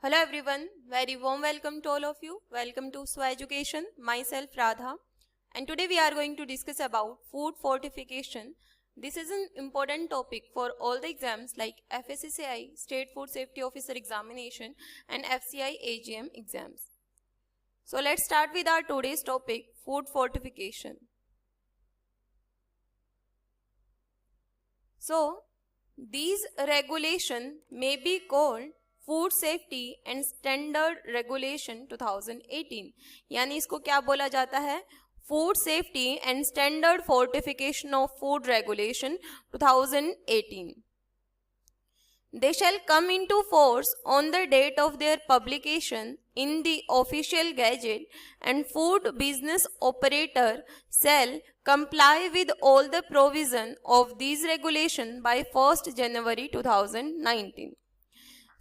Hello everyone, very warm welcome to all of you. Welcome to SWA Education, myself Radha. And today we are going to discuss about food fortification. This is an important topic for all the exams like FSSAI, State Food Safety Officer Examination and FCI AGM exams. So let's start with our today's topic, food fortification. So these regulations may be called food safety and standard regulation 2018, यानी इसको क्या बोला जाता है? Food safety and standard fortification of food regulation 2018. They shall come into force on the date of their publication in the official gazette, and food business operator shall comply with all the provision of these regulations by 1st January 2019.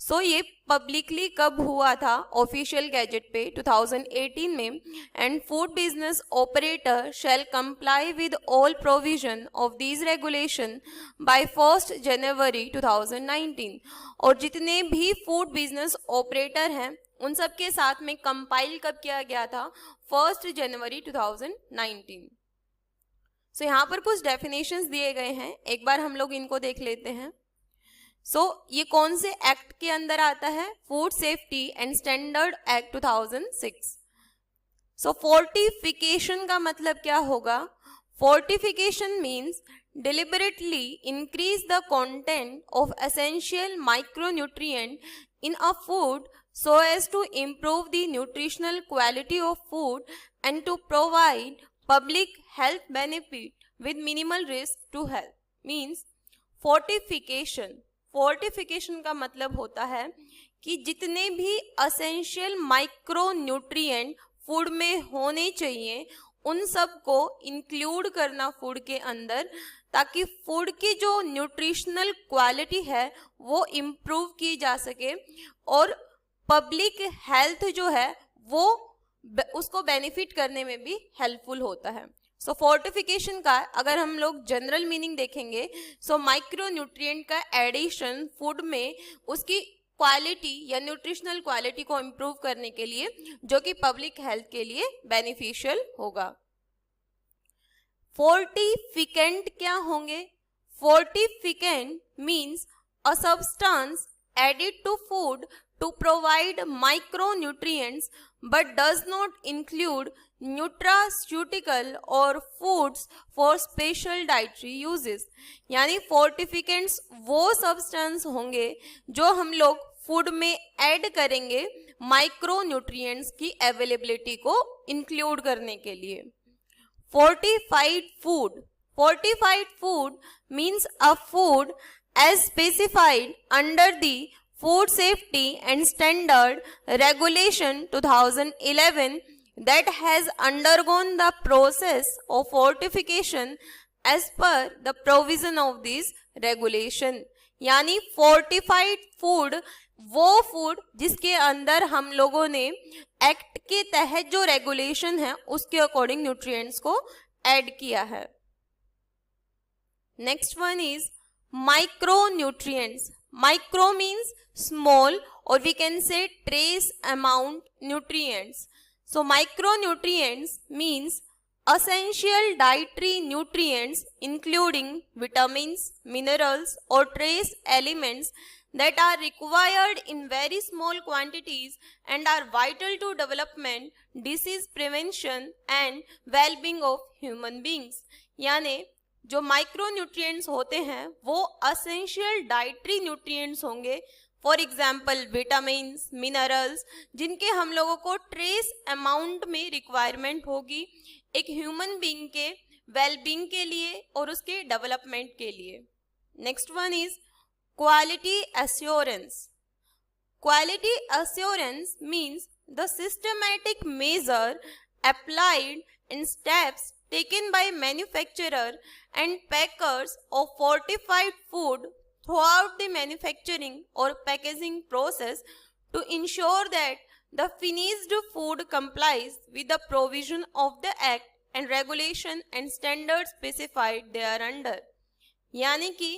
सो ये publicly कब हुआ था? Official gazette पे 2018 में. And food business operator shell comply with all provision of these regulation bye 1st जनवरी 2019. और जितने भी food business operator हैं उन सब के साथ में कंपाइल कब किया गया था? 1st जनवरी 2019. सो यहाँ पर कुछ डेफिनेशंस दिए गए हैं, एक बार हम लोग इनको देख लेते हैं. ये कौन से एक्ट के अंदर आता है? Food safety and standard act 2006. Fortification का मतलब क्या होगा? Fortification means deliberately increase the content of essential micronutrient in a food so as to improve the nutritional quality of food and to provide public health benefit with minimal risk to health. Means fortification का मतलब होता है कि जितने भी essential micro nutrient food में होने चाहिए उन सब को इंक्लूड करना फूड के अंदर, ताकि फूड की जो न्यूट्रिशनल क्वालिटी है वो इम्प्रूव की जा सके और पब्लिक हेल्थ जो है वो उसको बेनिफिट करने में भी हेल्पफुल होता है. सो फोर्टिफिकेशन का अगर हम लोग जनरल मीनिंग देखेंगे, सो माइक्रो न्यूट्रिएंट का एडिशन फूड में उसकी क्वालिटी या न्यूट्रिशनल क्वालिटी को इम्प्रूव करने के लिए, जो कि पब्लिक हेल्थ के लिए बेनिफिशियल होगा. फोर्टिफिकेंट क्या होंगे? Fortificant means a substance added to food to provide micronutrients but does not include nutraceutical or foods for special dietary uses. यानी fortificants वो substance होंगे जो हम लोग फूड में ऐड करेंगे माइक्रोन्यूट्रिएंट्स की अवेलेबिलिटी को इंक्लूड करने के लिए. Fortified food means a food as specified under the Food Safety and Standard Regulation 2011 that has undergone the process of fortification as per the provision of this regulation. यानी fortified food वो food जिसके अंदर हम लोगों ने act के तहत जो रेगुलेशन है उसके अकॉर्डिंग न्यूट्रिएंट्स को ऐड किया है. Next one is micronutrients. Micro means small, or we can say trace amount nutrients. So micronutrients means essential dietary nutrients including vitamins, minerals or trace elements that are required in very small quantities and are vital to development, disease prevention and well-being of human beings. यानी जो micro nutrients होते हैं वो essential dietary nutrients होंगे. For example vitamins, minerals, जिनके हम लोगों को ट्रेस अमाउंट में रिक्वायरमेंट होगी एक ह्यूमन बीइंग के वेलबींग के लिए और उसके डेवलपमेंट के लिए. Next one is quality assurance. Quality assurance means the systematic measure applied in steps taken by manufacturer and packers of fortified food throughout the manufacturing or packaging process to ensure that the finished food complies with the provision of the act and regulation and standards specified thereunder. यानी कि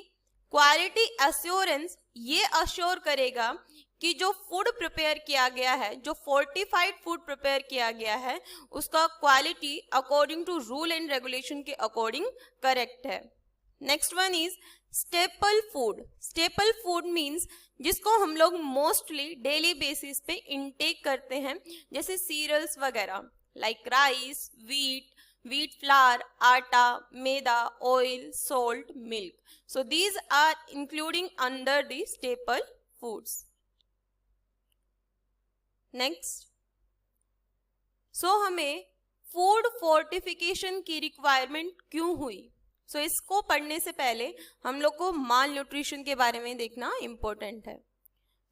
quality assurance ये assure करेगा कि जो food prepare किया गया है, जो फोर्टिफाइड फूड प्रिपेयर किया गया है, उसका quality according to rule and regulation के अकॉर्डिंग करेक्ट है। Next one is staple food. Staple food means जिसको हम लोग मोस्टली डेली बेसिस पे इनटेक करते हैं, जैसे सीरियल्स वगैरह, लाइक राइस, wheat flour, आटा, मैदा, oil, salt, milk. So these are including under the staple foods. Next, so हमें फूड फोर्टिफिकेशन की रिक्वायरमेंट क्यों हुई? सो इसको पढ़ने से पहले हम लोग को माल न्यूट्रिशन के बारे में देखना इम्पोर्टेंट है।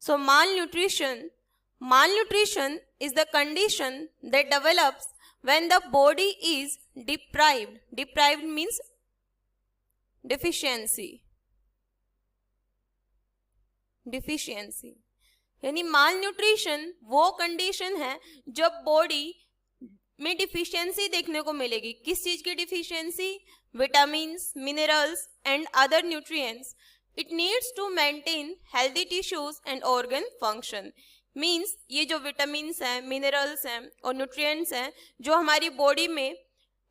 So malnutrition is the condition that develops when the body is deprived means deficiency यानी माल न्यूट्रिशन वो कंडीशन है जब बॉडी में डिफिशियंसी देखने को मिलेगी। किस चीज की deficiency? Vitamins, minerals and other nutrients. It needs to maintain healthy tissues and organ function. Means ये जो विटामिन्स हैं, मिनरल्स हैं और न्यूट्रिएंट्स हैं जो हमारी बॉडी में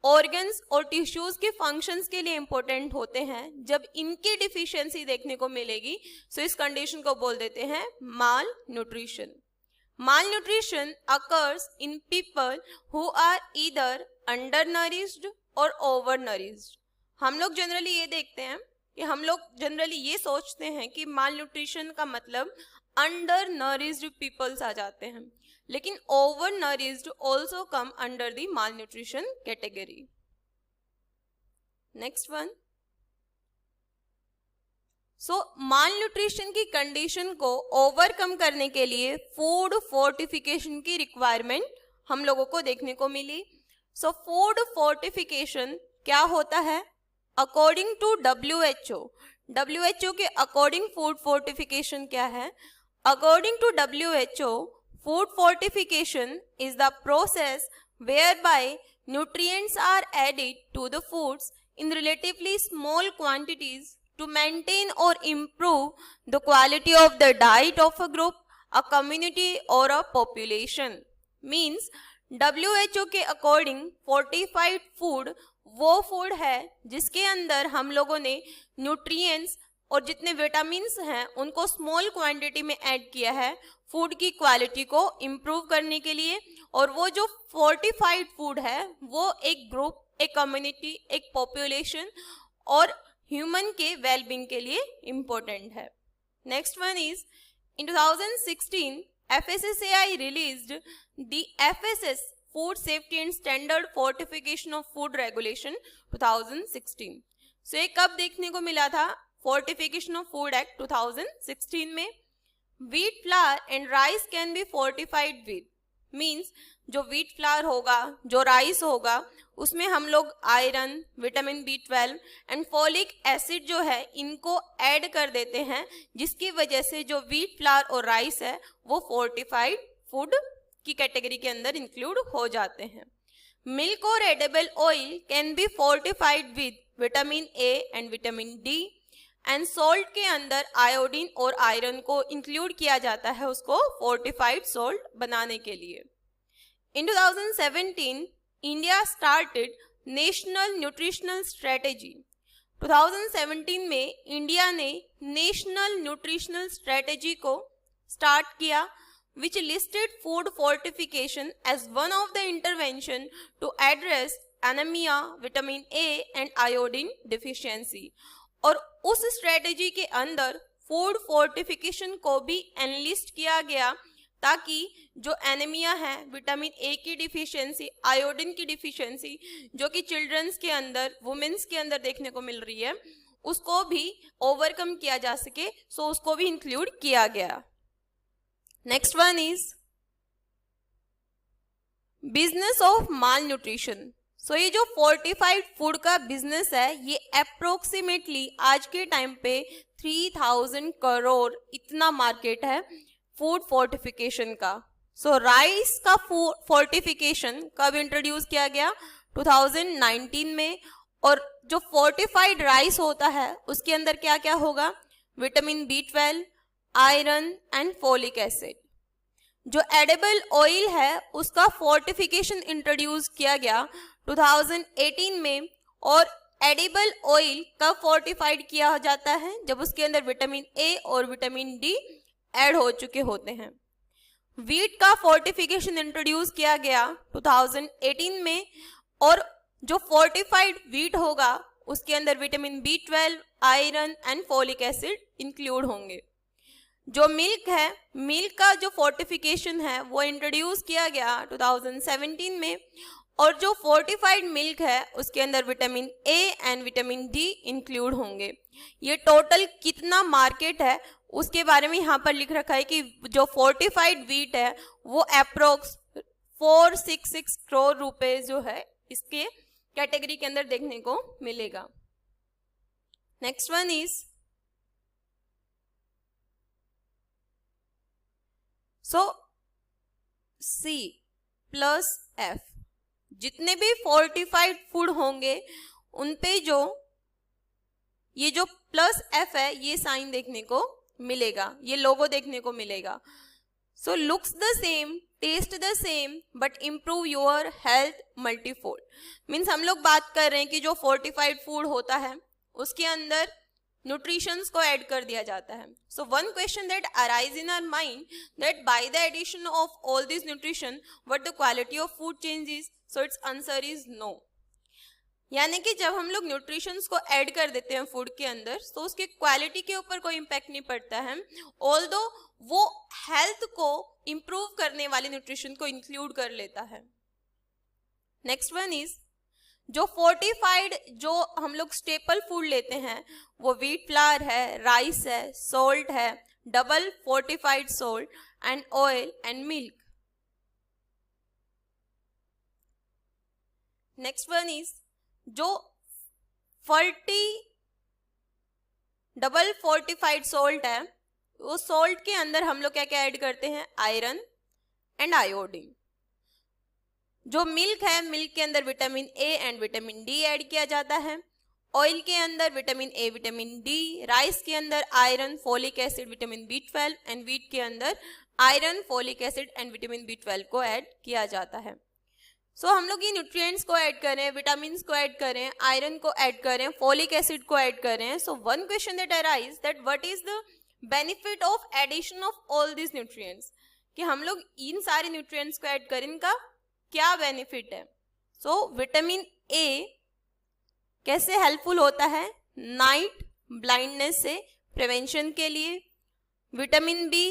ऑर्गन्स और टिश्यूज के फंक्शंस के लिए इंपॉर्टेंट होते हैं, जब इनकी डिफिशियंसी देखने को मिलेगी सो इस कंडीशन को बोल देते हैं malnutrition. Malnutrition occurs in people who are either undernourished और ओवर नरिश्ड। हम लोग जनरली ये देखते हैं कि हम लोग जनरली ये सोचते हैं कि माल न्यूट्रिशन का मतलब अंडर नरिश्ड पीपल्स आ जाते हैं, लेकिन over nourished also come under the mall nutrition category. Next one, so mall nutrition की कंडीशन को ओवरकम करने के लिए फूड फोर्टिफिकेशन की रिक्वायरमेंट हम लोगों को देखने को मिली। सो फूड फोर्टिफिकेशन क्या होता है? अकॉर्डिंग टू WHO के अकॉर्डिंग फूड फोर्टिफिकेशन क्या है? According to WHO, food fortification is the process whereby nutrients are added to the foods in relatively small quantities to maintain or improve the quality of the diet of a group, a community or a population. Means WHO के according fortified food वो food है जिसके अंदर हम लोगों ने nutrients और जितने विटामिन्स हैं उनको स्मॉल क्वांटिटी में ऐड किया है फूड की क्वालिटी को इम्प्रूव करने के लिए। और वो जो फोर्टिफाइड फूड है वो एक ग्रुप, एक कम्युनिटी, एक पॉपुलेशन और ह्यूमन के वेलबींग के लिए इम्पोर्टेंट है। Next one is in 2016 FSSAI released the FSS food safety and standard fortification of food regulation 2016। सो ये कब देखने को मिला था? फोर्टिफिकेशन ऑफ फूड एक्ट 2016 में। Wheat flour and rice can be fortified with, means जो व्हीट फ्लावर होगा, जो राइस होगा, उसमें हम लोग iron, vitamin B12 and folic acid जो है इनको ऐड कर देते हैं, जिसकी वजह से जो व्हीट फ्लावर और राइस है वो फोर्टिफाइड फूड की कैटेगरी के अंदर इंक्लूड हो जाते हैं। मिल्क और edible oil can be fortified with vitamin A and vitamin D and salt के अंदर आयोडीन और आयरन को इंक्लूड किया जाता है उसको फोर्टिफाइड सॉल्ट बनाने के लिए। इन 2017 India started national nutritional strategy. 2017 में इंडिया ने नेशनल न्यूट्रिशनल स्ट्रेटेजी को स्टार्ट किया which listed food fortification as one of the intervention to address anemia, vitamin A and iodine deficiency। और उस स्ट्रेटेजी के अंदर फूड फोर्टिफिकेशन को भी एनलिस्ट किया गया ताकि जो एनीमिया है, विटामिन ए की डिफिशियंसी, आयोडीन की डिफिशियंसी जो कि चिल्ड्रंस के अंदर, वुमेन्स के अंदर देखने को मिल रही है, उसको भी ओवरकम किया जा सके। सो उसको भी इंक्लूड किया गया। Next one is business of malnutrition. So ये जो फोर्टिफाइड फूड का बिजनेस है ये अप्रोक्सीमेटली आज के टाइम पे 3000 करोड़ इतना मार्केट है फूड फोर्टिफिकेशन का। सो राइस का फोर्टिफिकेशन कब इंट्रोड्यूस किया गया? 2019 में। और जो फोर्टिफाइड राइस होता है उसके अंदर क्या क्या होगा? Vitamin B12, iron and folic acid. जो एडिबल ऑयल है उसका फोर्टिफिकेशन इंट्रोड्यूस किया गया 2018 में, और एडिबल ऑयल कब फोर्टिफाइड किया जाता है? जब उसके अंदर विटामिन ए और विटामिन डी ऐड हो चुके होते हैं। वीट का फोर्टिफिकेशन इंट्रोड्यूस किया गया 2018 में, और जो फोर्टिफाइड वीट होगा उसके अंदर vitamin B12, iron and folic acid include होंगे। जो मिल्क है, मिल्क का जो फोर्टिफिकेशन है वो इंट्रोड्यूस किया गया 2017 में, और जो फोर्टिफाइड मिल्क है उसके अंदर vitamin A and vitamin D include होंगे। ये टोटल कितना मार्केट है उसके बारे में यहाँ पर लिख रखा है कि जो फोर्टिफाइड वीट है वो अप्रोक्स 466 करोड़ रुपए जो है इसके कैटेगरी के अंदर देखने को मिलेगा। Next one is C plus F। जितने भी फोर्टिफाइड फूड होंगे उन पे जो ये जो प्लस F है ये साइन देखने को मिलेगा, ये लोगो देखने को मिलेगा। So looks the same, taste the same, but improve your health multifold. Means हम लोग बात कर रहे हैं कि जो फोर्टिफाइड फूड होता है उसके अंदर न्यूट्रिशंस को ऐड कर दिया जाता है। So one question that arise in our mind that by the addition of all this nutrition what the quality of food changes? So its answer is no. यानी कि जब हम लोग न्यूट्रिशंस को ऐड कर देते हैं फूड के अंदर तो उसके क्वालिटी के ऊपर कोई इम्पैक्ट नहीं पड़ता है, ऑल्दो वो हेल्थ को इंप्रूव करने वाले न्यूट्रिशन को इंक्लूड कर लेता है। नेक्स्ट वन इज जो फोर्टिफाइड जो हम लोग स्टेपल फूड लेते हैं वो व्हीट फ्लावर है, राइस है, सॉल्ट है, double fortified salt and oil and milk. Next one is जो डबल फोर्टिफाइड सॉल्ट है वो सॉल्ट के अंदर हम लोग क्या क्या ऐड करते हैं? Iron and iodine. जो मिल्क है, मिल्क के अंदर vitamin A and vitamin D add किया जाता है। ऑयल के अंदर vitamin A, vitamin D. Rice के अंदर iron, folic acid, vitamin B12 and wheat के अंदर iron, folic acid and vitamin B12 को ऐड किया जाता है। सो हम लोग ये न्यूट्रिएंट्स को ऐड करें, विटामिन को ऐड करें, आयरन को ऐड करें, फोलिक एसिड को ऐड करें। So one question that arise that what is the benefit of addition of all this nutrients? कि हम लोग इन सारे न्यूट्रिएंट्स को ऐड करें, इनका क्या बेनिफिट है? सो विटामिन ए कैसे हेल्पफुल होता है? नाइट ब्लाइंडनेस से प्रिवेंशन के लिए। Vitamin B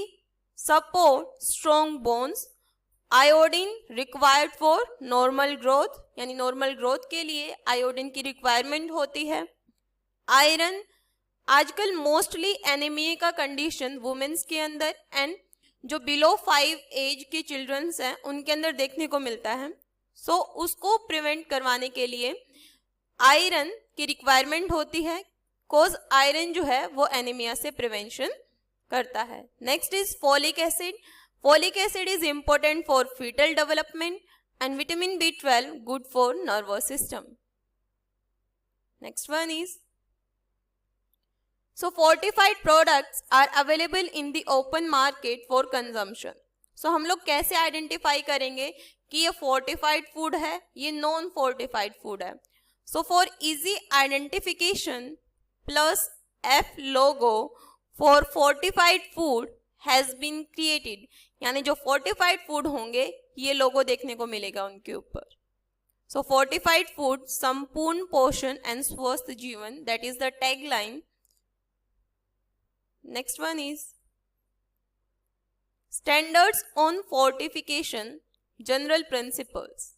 support strong bones. Iodine required for normal growth, यानी नॉर्मल ग्रोथ के लिए आयोडीन की रिक्वायरमेंट होती है। आयरन आजकल मोस्टली एनीमिया का कंडीशन वुमेन्स के अंदर एंड जो बिलो 5 एज के चिल्ड्रंस हैं उनके अंदर देखने को मिलता है। सो उसको प्रिवेंट करवाने के लिए आयरन की रिक्वायरमेंट होती है, कोज आयरन जो है वो एनीमिया से प्रिवेंशन करता है। Next is folic acid. Folic acid is important for fetal development and vitamin B12 good for nervous system. Next one is, so fortified products are available in the open market for consumption. So हम लोग कैसे identify करेंगे कि ये fortified food है, ये non fortified food है? So for easy identification plus F logo for fortified food has been created. यानी जो फोर्टिफाइड फूड होंगे ये लोगो देखने को मिलेगा उनके ऊपर। सो फोर्टिफाइड फूड संपूर्ण पोषण एंड स्वस्थ जीवन, that is the tag line. Next one is standards on fortification, general principles.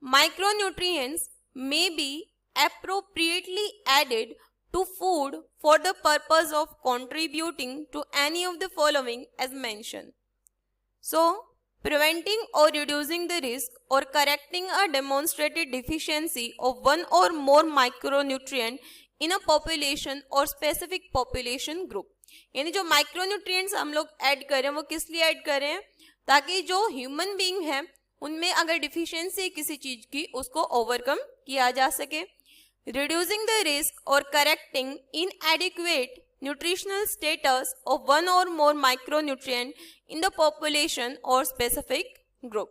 Micronutrients may be appropriately added to food for the purpose of contributing to any of the following as mentioned. So, preventing or reducing the risk or correcting a demonstrated deficiency of one or more micronutrient in a population or specific population group. यानी जो micronutrients हम लोग add करें वो किस लिए add करें? ताकि जो ह्यूमन बीइंग है उनमें अगर डिफिशियंसी किसी चीज की उसको ओवरकम किया जा सके। रिड्यूसिंग द रिस्क और correcting इनएडिक्वेट nutritional status of one or more micronutrient in the population or specific group.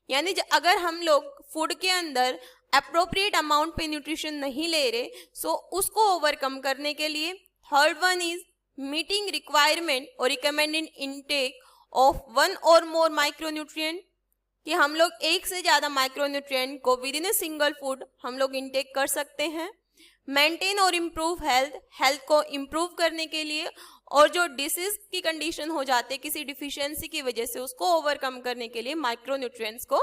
यानी अगर हम लोग फूड के अंदर अप्रोप्रिएट अमाउंट पे न्यूट्रिशन नहीं ले रहे, सो उसको ओवरकम करने के लिए third one is meeting requirement और रिकमेंडेड इनटेक ऑफ वन और मोर माइक्रोन्यूट्रिएंट, कि हम लोग एक से ज़्यादा माइक्रोन्यूट्रिएंट को with in a single food हम लोग इनटेक कर सकते हैं. मेंटेन और इम्प्रूव हेल्थ को इम्प्रूव करने के लिए, और जो डिसीज की कंडीशन हो जाते हैं किसी डिफिशियंसी की वजह से, उसको ओवरकम करने के लिए माइक्रोन्यूट्रिएंट्स को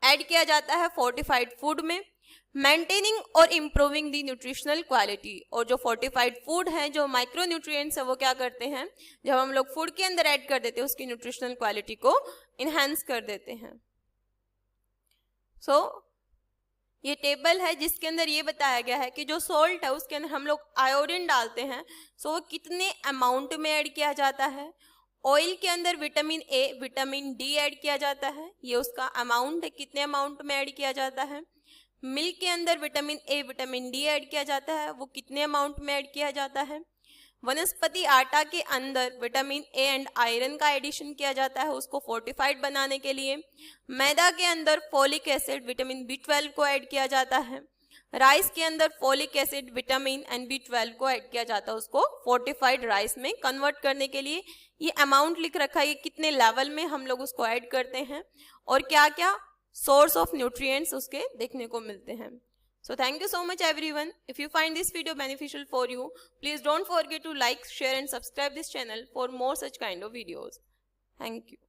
ऐड किया जाता है फोर्टिफाइड फूड में. मेंटेनिंग और इम्प्रूविंग द न्यूट्रिशनल क्वालिटी, और जो फोर्टिफाइड फूड है, जो माइक्रोन्यूट्रिएंट्स है, वो क्या करते हैं, जब हम लोग फूड के अंदर ऐड कर देते हैं उसकी न्यूट्रिशनल क्वालिटी को इनहेंस कर देते हैं. सो ये टेबल है जिसके अंदर ये बताया गया है कि जो सॉल्ट है उसके अंदर हम लोग आयोडीन डालते हैं, सो वो कितने अमाउंट में ऐड किया जाता है. ऑयल के अंदर vitamin A, vitamin D add किया जाता है, ये उसका अमाउंट है, कितने अमाउंट में ऐड किया जाता है. मिल्क के अंदर vitamin A, vitamin D add किया जाता है, वो कितने अमाउंट में ऐड किया जाता है. वनस्पति आटा के अंदर विटामिन ए एंड आयरन का एडिशन किया जाता है उसको फोर्टिफाइड बनाने के लिए. मैदा के अंदर फोलिक एसिड, विटामिन B12 को ऐड किया जाता है. राइस के अंदर folic acid, vitamin and B12 को ऐड किया जाता है उसको फोर्टिफाइड राइस में कन्वर्ट करने के लिए. ये अमाउंट लिख रखा है, ये कितने लेवल में हम लोग उसको ऐड करते हैं, और क्या क्या सोर्स ऑफ न्यूट्रिएंट्स उसके देखने को मिलते हैं. So thank you so much everyone. If you find this video beneficial for you, please don't forget to like, share and subscribe this channel for more such kind of videos. Thank you.